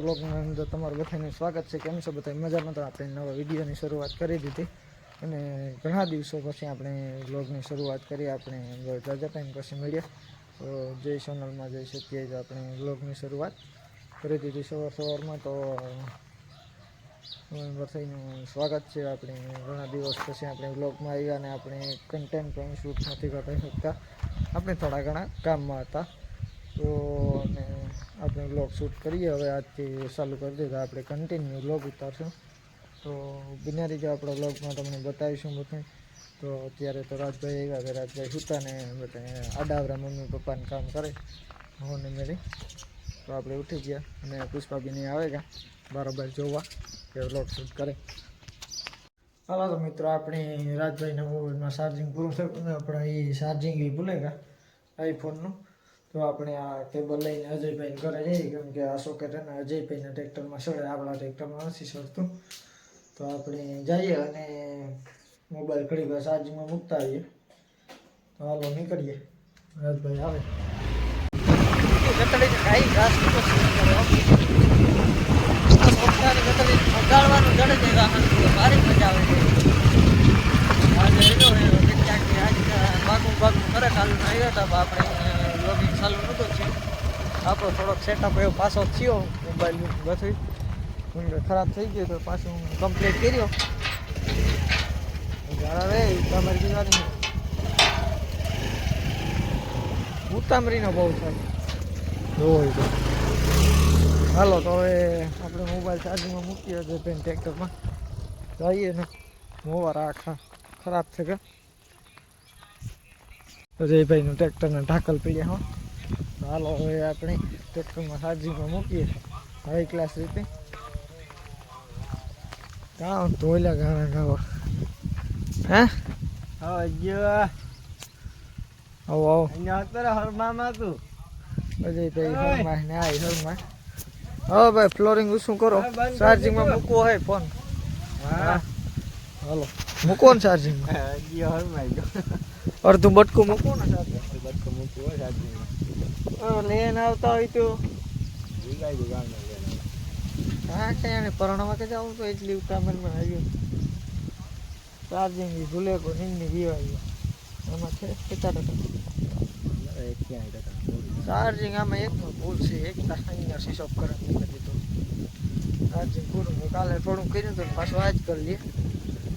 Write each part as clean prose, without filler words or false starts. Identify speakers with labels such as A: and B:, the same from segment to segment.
A: નવા બ્લોગની અંદર તમારું બધાનું સ્વાગત છે. કેમ છો બધા? મજામાં? તો આપણે નવા વિડીયોની શરૂઆત કરી દીધી અને ઘણા દિવસો પછી આપણે બ્લોગની શરૂઆત કરી. આપણે જાજા ટાઈમ પછી મળ્યા તો જય સોનલમાં જઈ શકીએ તો આપણે બ્લોગની શરૂઆત કરી દીધી સવારમાં. તો બધાનું સ્વાગત છે. આપણે ઘણા દિવસ પછી આપણે બ્લોગમાં આવ્યા અને આપણે કન્ટેન્ટ પણ શૂટ નથી કરી શકતા. આપણે થોડા ઘણા કામમાં હતા તો અને આપણે બ્લોગ શૂટ કરીએ. હવે આજથી ચાલુ કરી દીધા, આપણે કન્ટિન્યુ બ્લોગ ઉતારશું. તો બિનારી જો આપણા બ્લોગમાં તમને બતાવીશું બધું. તો અત્યારે તો રાજભાઈ આવ્યા કે રાજભાઈ સુતા ને બધા આડાવરા મમ્મી પપ્પાને કામ કરે હોને મેળી. તો આપણે ઉઠી ગયા અને પુષ્પાબીની આવે ગયા બરાબર જોવા કે બ્લોગ શૂટ કરે. હાલો તો મિત્રો, આપણે રાજભાઈના મોબાઈલમાં ચાર્જિંગ પૂરું થયું ને આપણે એ ચાર્જિંગ એ ભૂલે ગયા આઈફોનનું. તો આપણે આ કેબલ લઈને અજયભાઈને ઘરે જઈએ, કેમ કે આ સોકેટ ને અજયભાઈના ટ્રેક્ટરમાં સડે, આપણા ટ્રેક્ટરમાં નથી સડતું. તો આપણે જઈએ અને મોબાઈલ ઘડી વાર ચાર્જિંગમાં મૂકતા આવીએ. તો હાલો નીકળીએ, રાજભાઈ આવે.
B: ઉગાડવાનું જડે છે, મારી મજા આવે છે. બાગું કરે ચાલુ આવ્યા હતા, આપણે લોગિંગ ચાલુ નહોતો થયો. આપણો થોડોક સેટઅપ એવો પાછો થયો, મોબાઈલ બધું ખરાબ થઈ ગયો તો પાછું કમ્પ્લીટ કર્યો. રે ઉતામરી દીવાની ઉતામરીનો બહુ થાય હોય તો. હાલો તો હવે આપણે મોબાઈલ ચાર્જિંગમાં મૂકીએ છીએ પેન ટ્રેક્ટરમાં જઈએ ને. મોવારા આખા ખરાબ થઈ ગયા. અજયભાઈનું ટ્રેક્ટરના ઢાકલ પીડ્યા. હા, હાલો હવે આપણે ટ્રેક્ટરમાં ચાર્જિંગમાં મૂકીએ હાઈ ક્લાસ રીતે. કાં ધોઈલા ગાણા ગાવા હે
A: હા ગયો
B: આવો આવો
A: અહીંયા અત્યારે હરમામાં હતું
B: અજયભાઈ હરમાં ને આઈ હરમાં. હા ભાઈ, ફ્લોરિંગ શું કરો? ચાર્જિંગમાં મૂકવો હોય ફોન?
A: હા
B: હાલો મૂકો ને ચાર્જિંગમાં.
A: ગયો હરમાઈ ગયો.
B: અડધું બટકું મૂકો ને ચાર્જિંગ.
A: બટકો મૂકવો હોય ચાર્જિંગમાં.
B: લઈને આવતા હોય તો
A: જીગાઈ દઉં ગામને લઈને.
B: હા, ક્યાં પરણવા કે જાઉં તો એટલી ઉતામળમાં આવ્યો. ચાર્જિંગ ભૂલે કો નીંદની દીવાયો આમાં છે 50%. ચાર્જિંગ આમાં એકમાં ભૂલ છે, એક અહીંયા સ્વિચ ઓફ કરવાનું મૂકી દીધું. ચાર્જિંગ પૂરું કાલે થોડું કર્યું તો પાછું આજ કરી લઈએ.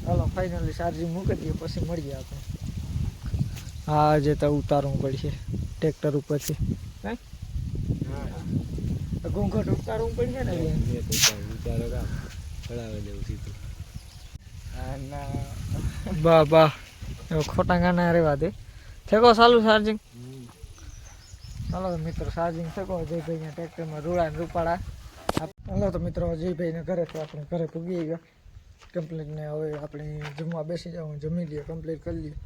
B: હાલો ફાઇનલી ચાર્જિંગ મૂકી દઈએ, પછી મળીએ આપણે. હા, આજે તો ઉતારવું પડશે ટ્રેક્ટર ઉપરથી. હા, ઘૂંઘટ ઉતારવું પડશે ને.
A: વિચારો કામ ચડાવે દેવું સીધું.
B: બા બા ખોટા ગાના રહેવા દે. થેકો ચાલુ ચાર્જિંગ. ચાલો તો મિત્રો, ચાર્જિંગ થેકો અજયભાઈના ટ્રેક્ટરમાં રૂળા ને રૂપાળા. ચાલો તો મિત્રો, અજયભાઈને ઘરેથી આપણે ઘરે પૂગી ગયા કમ્પ્લીટને. હવે આપણે જમવા બેસી જાઉં, જમી લઈએ, કમ્પ્લીટ કરી લઈએ,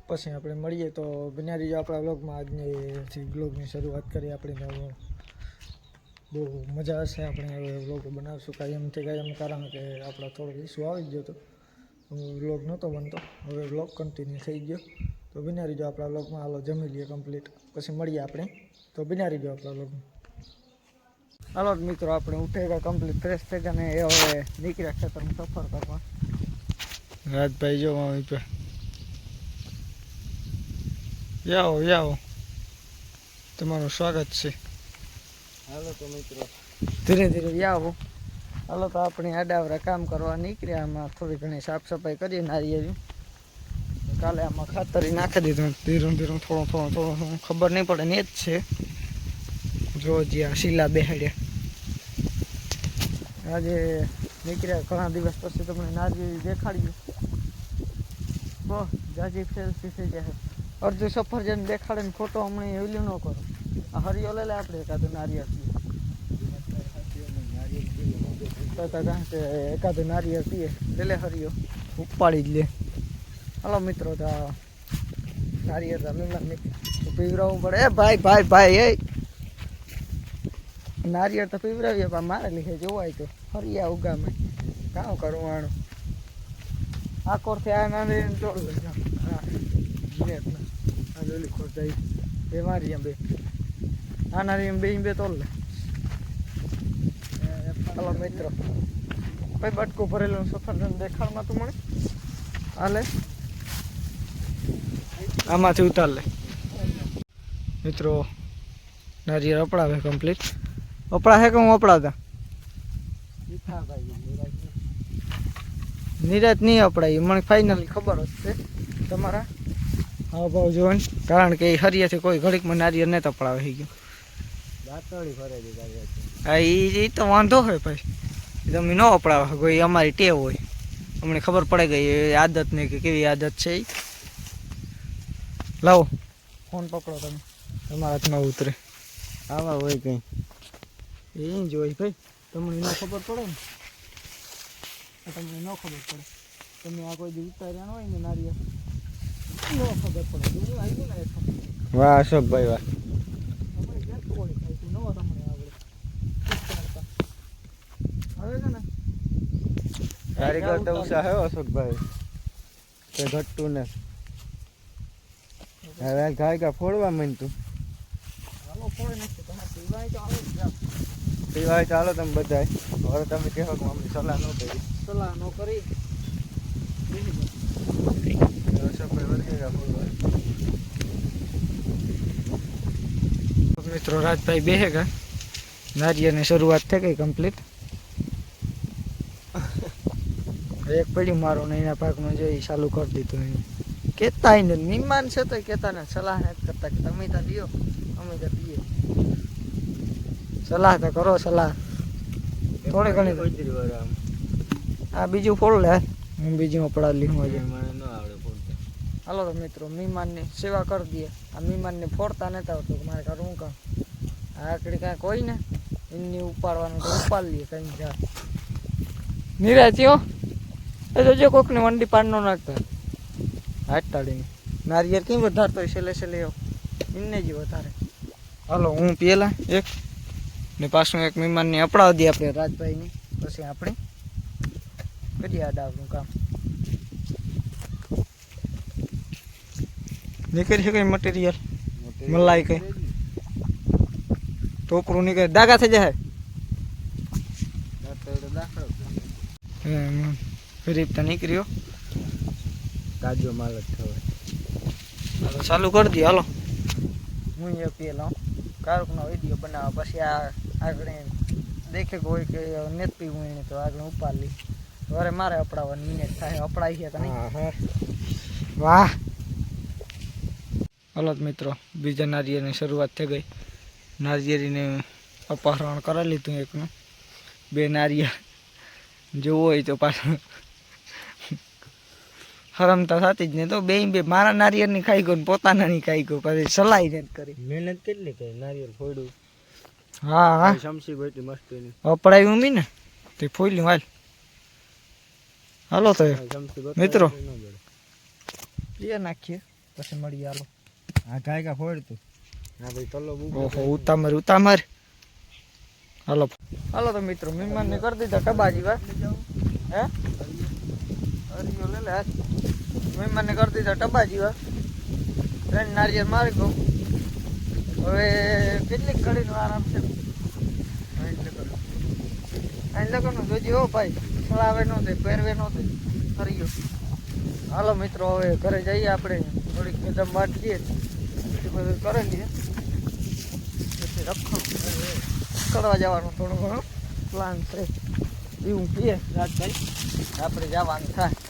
B: પછી આપણે મળીએ. તો બિનારી જો આપણા બ્લોગમાં આજની બ્લોગની શરૂઆત કરી. આપણે બહુ મજા હશે. આપણે હવે બ્લોગ બનાવશું કાયમથી કાયમ, કારણ કે આપણા થોડો ઇસ્યુ આવી ગયો હતો, બ્લોગ નહોતો બનતો. હવે બ્લોગ કન્ટિન્યુ થઈ ગયો. તો બિનારી જો આપણા બ્લોગમાં. હાલો જમી લઈએ કમ્પ્લીટ, પછી મળીએ આપણે. તો બિનારી જો આપણા બ્લોગમાં. હાલો મિત્રો, આપણે ઉઠી ગયા, કમ્પ્લીટ ફ્રેશ થઈ ગયા ને એ હવે નીકળ્યા ખેતરમાં સફર કરવા. રાજભાઈ જો આવો તમારું સ્વાગત છે.
A: હાલો તો મિત્રો,
B: ધીરે ધીરે આવો. હાલો તો આપણે આડાવરા કામ કરવા નીકળ્યા. આમાં થોડી ઘણી સાફ સફાઈ કરીએ નારિયેળી. કાલે આમાં ખાતરી નાખી દીધું ધીરું થોડું ખબર નહીં પડે ને જ છે. જો જ્યાં શીલા બેહાડ્યા. આજે નીકળ્યા ઘણા દિવસ પછી તમને નારિયેળી દેખાડ્યું. બહુ જાજી ફેલથી થઈ જાય. અડધું સફરજન દેખાડે ને ખોટો હમણાં ઓલું ન કરો. આ હરિયો લે આપણે એકાદું નારિયેળ એકાદું નારિયેળ પીએ લે હરિયો ઉપાડી જ લે. હાલો મિત્રો, તો નારિયેળ પીવરાવવું પડે. એ ભાઈ એ નારિયેળ તો પીવરાવીએ, પણ મારે લીધે જોવાય તો હરિયા ઉગામે કામ કરવાનું. આ કોરથી આ નારિયેળ ચોડ લે. હા, ઓલી ખોટ જાય બે મારી બે આ નારિયેળ બે તોડ લે. હાલો મિત્રો ભાઈ બટકું ભરેલું સફરજન દેખાડમાં તું મને હાલે આમાંથી ઉતાર લે મિત્રો નારિયેળ અપડાવે કમ્પ્લીટ અપડા છે કે હું અપડાવતા નિરાત નહીં અપડાય મને ફાઇનલી ખબર જ છે તમારા હા ભાવ જોઈને કારણ કે એ હરિયાથી કોઈ ઘડીકમાં નારિયેળ નહીં તપડાવે થઈ ગયું હા એ તો વાંધો હોય ભાઈ તમે ન અપડાવે કોઈ અમારી ટેવ હોય અમને ખબર પડે ગઈ એ આદત નહીં કે કેવી આદત છે એ લાવો ફોન પકડો તમે તમારા હાથમાં ઉતરે આવા હોય કંઈ એ જ હોય ભાઈ તમને ન ખબર પડે ને તમને ન ખબર પડે તમે આ કોઈ દી ઉતાર્યા ન હોય ને નારિયેળ ન ખબર પડે એવું આવ્યું ને વાહ અશોકભાઈ વાહ કારીગર તો ઉત્સાહ હે અશોકભાઈ તે ઘટતું ને હવે ગાય ફોડવા માંડતું હાલો ફોડી નાખતું તમે પીવાય ચાલો તમે બધાય હવે તમે કહો કે અમને સલાહ ન કરી અશોકભાઈ વધી ગયા ફોડવા મિત્રો રાજભાઈ બેહે ગયા નારિયેળની શરૂઆત થઈ ગઈ કમ્પ્લીટ એક પડી મારો ને એના પાકમાં જોઈ ચાલુ કરી દીધું એને કેતા ને મહેમાન છે તો કેતા ને સલાહ નથી કરતા કે તમે તો દો અમે તો દઈએ સલાહ તો કરો સલાહ થોડી ઘણી આ બીજું ફોડ લે હું બીજું પડાવી લઉં હજી મને ન આવડે ફોડતા હાલો તો મિત્રો મહેમાનની સેવા કરી દઈએ આ મહેમાનને ફોડતા નથી આવતું મારે કરવું કામ આકડી કાંઈક હોય ને એમની ઉપાડવાનું તો ઉપાડ લઈએ કંઈ જા નિરાચ્યો એ તો જો કોકને વંડી પાડ ન નાખતા હાથ ટાળીને નારિયેળ કેમ વધારતો હોય છેલ્લે છેલ્લે એમને જ વધારે હાલો હું પેલા એક ને પાછું એક મહેમાનને અપડાવી દઈએ આપણે રાજભાઈની પછી આપણે કરીએ આડાવનું કામ નીકળી કઈ મટીરિયલ મલાઈ કઈ ટોપરું નીકળે દાગા થઈ જાય ગરીબ તો નીકળ્યો તાજો માલ જ થવાય હાલો ચાલુ કરી દઈએ હાલો હું એ પેલા કારુકનો વિડીયો બનાવવા પછી આ આગળ દેખે કોઈ કે નેત પીવું એને તો આગળ ઉપાડ લી અરે મારે અપડાવવાની મિનિટ થાય અપડાઈ છે કે નહીં વાહ હાલો મિત્રો બીજા નારિયેળની શરૂઆત થઈ ગઈ નારિયેળીને અપહરણ કરાવી લીધું એકનું બે નારિયેળ જોવું હોય તો પાછું હરમતા થતી જ નહીં તો બે મારા નારિયેળની ખાઈ ગયો ને પોતાના ની ખાઈ ગયો પછી સલાઈ ને કરી મહેનત કેટલી કરી નારિયેળ ફોડ્યું હા હા શમસી બેટી મસ્ત અપડાવ્યું મી ને તે ફોડ્યું હાલ હાલો તો મિત્રો એ નાખીએ પછી મળીએ હાલો આ ગાયકા ફોડતું હા ભાઈ તલો ઓહો ઉતામર હાલો હાલો તો મિત્રો મહેમાનને કરી દીધા ટબા જેવા હે હરિયો લે લે મહેમાનને કરી દીધા ટબા જેવા ત્રણ નારિયેળ મારી ગયો હવે કેટલીક ઘડીનો આરામ છે અહીં લગનનું જોજી હો ભાઈ સળાવે ન થાય પહેરવે ન થાય હરિયો હાલો મિત્રો હવે ઘરે જઈએ આપણે થોડીક કદમ વાટીએ પછી બધું કરી લઈએ પછી કરવા જવાનું થોડું ઘણું પ્લાન છે એવું પીએ રાજભાઈ આપણે જવાનું થાય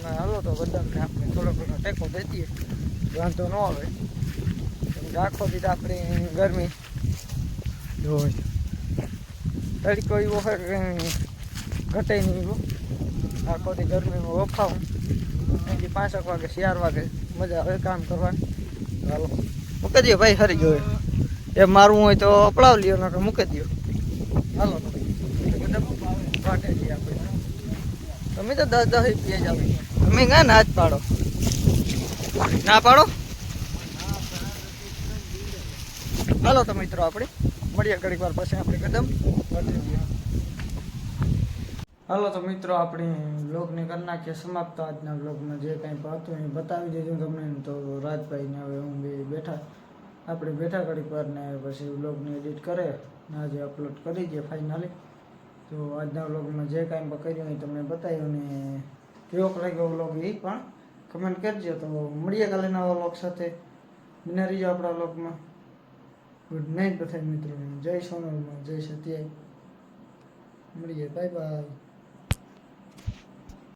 B: હાલો તો બધાને આપણે થોડો ઘણો ટેકો દઈ દઈએ વાંધો ન આવે આખો દીધા આપણે ગરમી હોય તડકો એવો હોય કે ઘટે નહીં એવો આખો દી ગરમીમાં વફાવું અહીંથી 5 વાગે 4 વાગે મજા આવે કામ કરવાની હાલો મૂકી દો ભાઈ હરી ગયો એ મારવું હોય તો અપડાવ લ્યો નકર મૂકી દો હાલો વાટે છીએ આપણે તમે તો 10 પીએ જાવ તમે ના હાથ પાડો ના પાડો હાલો તો મિત્રો આપણે મળીએ ઘડીક વાર પછી આપણે કદમ હાલો તો મિત્રો આપણે બ્લોગને કરી નાખીએ સમાપ્ત આજના બ્લોગમાં જે કંઈ હતું એ બતાવી દીધું તમને તો રાજભાઈને હવે હું બે બેઠા આપણે બેઠા ઘડીક વાર ને પછી બ્લોગને એડિટ કરે
A: ને આજે અપલોડ કરી દઈએ ફાઇનલી. તો આજના વ્લોગમાં જે કાંઈ પણ કર્યું એ તમને બતાવ્યું ને કેવો લાગ્યો વ્લોગ એ પણ કમેન્ટ કરજો. તો મળીએ કાલે નવા વ્લોગ સાથે. બને રહીજો આપણા વ્લોગમાં. ગુડ નાઇટ બધા મિત્રોને. જય સોનલમાં, જય સત્યાય. મળીએ, બાય બાય.